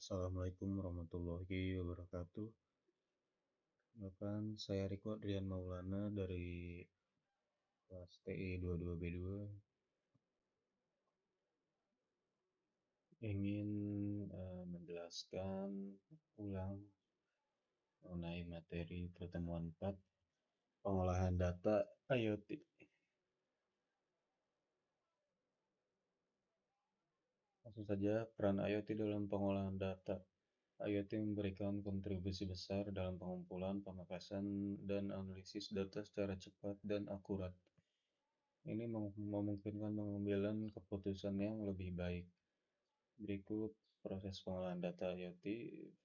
Assalamualaikum warahmatullahi wabarakatuh. Perkenalkan, saya Riko Adrian Maulana dari kelas TI 22B2 ingin menjelaskan ulang mengenai materi pertemuan 4 pengolahan data IoT. Langsung saja, peran IoT dalam pengolahan data. IoT memberikan kontribusi besar dalam pengumpulan, pemangkasan, dan analisis data secara cepat dan akurat. Ini memungkinkan pengambilan keputusan yang lebih baik. Berikut proses pengolahan data IoT.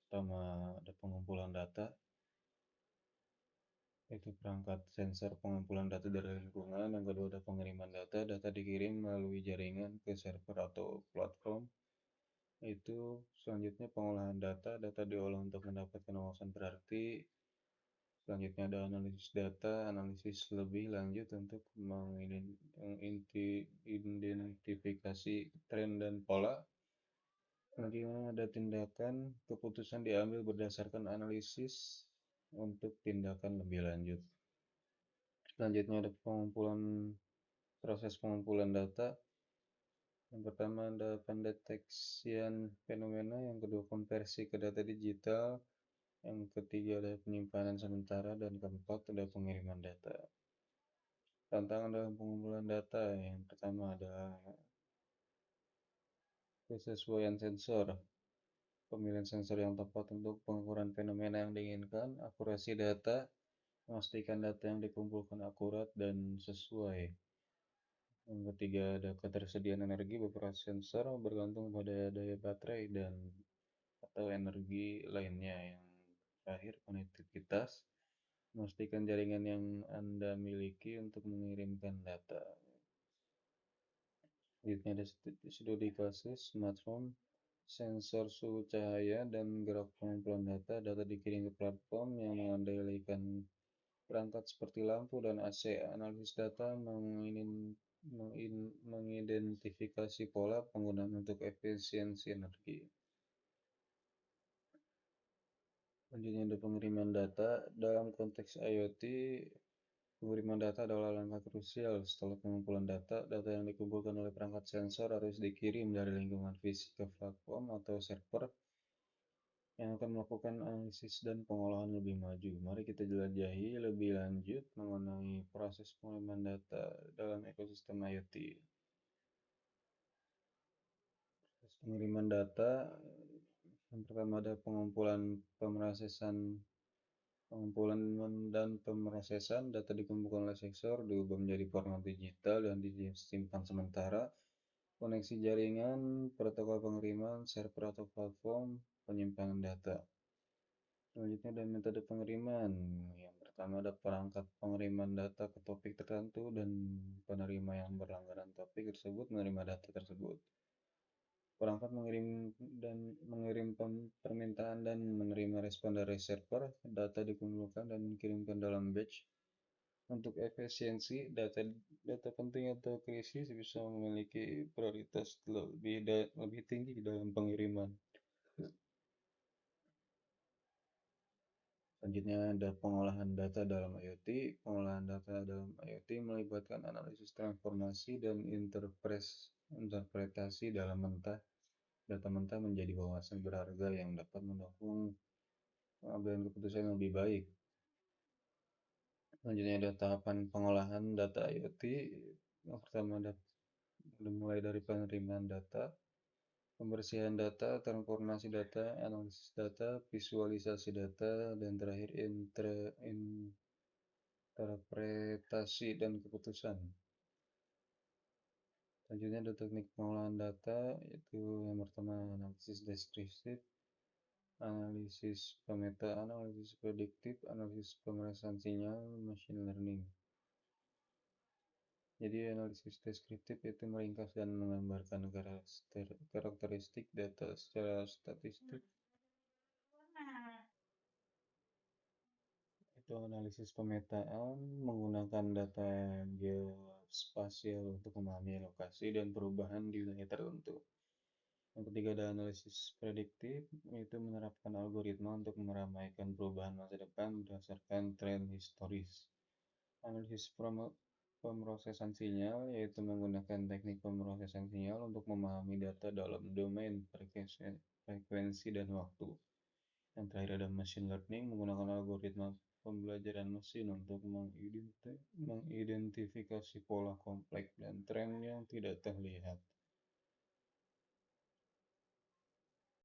Pertama, ada pengumpulan data, yaitu perangkat sensor pengumpulan data dari lingkungan. Yang kedua, ada pengiriman data. Data dikirim melalui jaringan ke server atau platform. Itu selanjutnya pengolahan data. Data diolah untuk mendapatkan wawasan berarti. Selanjutnya ada analisis data, analisis lebih lanjut untuk mengidentifikasi tren dan pola. Selanjutnya ada tindakan, keputusan diambil berdasarkan analisis untuk tindakan lebih lanjut. Selanjutnya ada proses pengumpulan data. Yang pertama ada pendeteksian fenomena, yang kedua konversi ke data digital, yang ketiga ada penyimpanan sementara, dan keempat ada pengiriman data. Tantangan dalam pengumpulan data yang pertama adalah kesesuaian sensor. Pemilihan sensor yang tepat untuk pengukuran fenomena yang diinginkan, akurasi data, memastikan data yang dikumpulkan akurat dan sesuai. Yang ketiga ada ketersediaan energi. Beberapa sensor bergantung pada daya baterai dan atau energi lainnya. Yang terakhir konektivitas, memastikan jaringan yang Anda miliki untuk mengirimkan data. Selanjutnya ada studi kasus smartphone, sensor suhu cahaya dan gerak pengumpulan data. Data dikirim ke platform yang mengandalkan perangkat seperti lampu dan AC. Analisis data mengidentifikasi pola penggunaan untuk efisiensi energi. Selanjutnya ada pengiriman data. Dalam konteks IoT, pengiriman data adalah langkah krusial. Setelah pengumpulan data, data yang dikumpulkan oleh perangkat sensor harus dikirim dari lingkungan fisik ke platform atau server yang akan melakukan analisis dan pengolahan lebih maju. Mari kita jelajahi lebih lanjut mengenai proses pengiriman data dalam ekosistem IoT. Proses pengiriman data yang pertama ada pengumpulan dan pemrosesan. Data dikumpulkan oleh sensor diubah menjadi format digital dan disimpan sementara. Koneksi jaringan, protokol pengiriman, server atau platform, penyimpanan data. Selanjutnya ada metode pengiriman. Yang pertama ada perangkat pengiriman data ke topik tertentu dan penerima yang berlangganan topik tersebut menerima data tersebut. Perangkat mengirim permintaan dan menerima respon dari server. Data dikumpulkan dan dikirimkan dalam batch. Untuk efisiensi, data penting atau krisis bisa memiliki prioritas lebih tinggi dalam pengiriman. Selanjutnya ada pengolahan data dalam IoT. Pengolahan data dalam IoT melibatkan analisis transformasi dan interpretasi dalam data mentah menjadi wawasan berharga yang dapat mendukung pengambilan keputusan yang lebih baik. Selanjutnya ada tahapan pengolahan data IoT. Yang pertama ada mulai dari penerimaan data, pembersihan data, transformasi data, analisis data, visualisasi data, dan terakhir interpretasi dan keputusan. Selanjutnya ada teknik pengolahan data, yaitu yang pertama analisis deskriptif, analisis pemetaan, analisis prediktif, analisis pemeriksaan sinyal, machine learning. Jadi analisis deskriptif itu meringkas dan menggambarkan karakteristik data secara statistik. Itu analisis pemetaan menggunakan data geospasial untuk memahami lokasi dan perubahan di wilayah tertentu. Yang ketiga ada analisis prediktif, yaitu menerapkan algoritma untuk meramaikan perubahan masa depan berdasarkan tren historis. Analisis pemrosesan sinyal, yaitu menggunakan teknik pemrosesan sinyal untuk memahami data dalam domain frekuensi dan waktu. Yang terakhir ada machine learning, menggunakan algoritma pembelajaran mesin untuk mengidentifikasi pola kompleks dan tren yang tidak terlihat.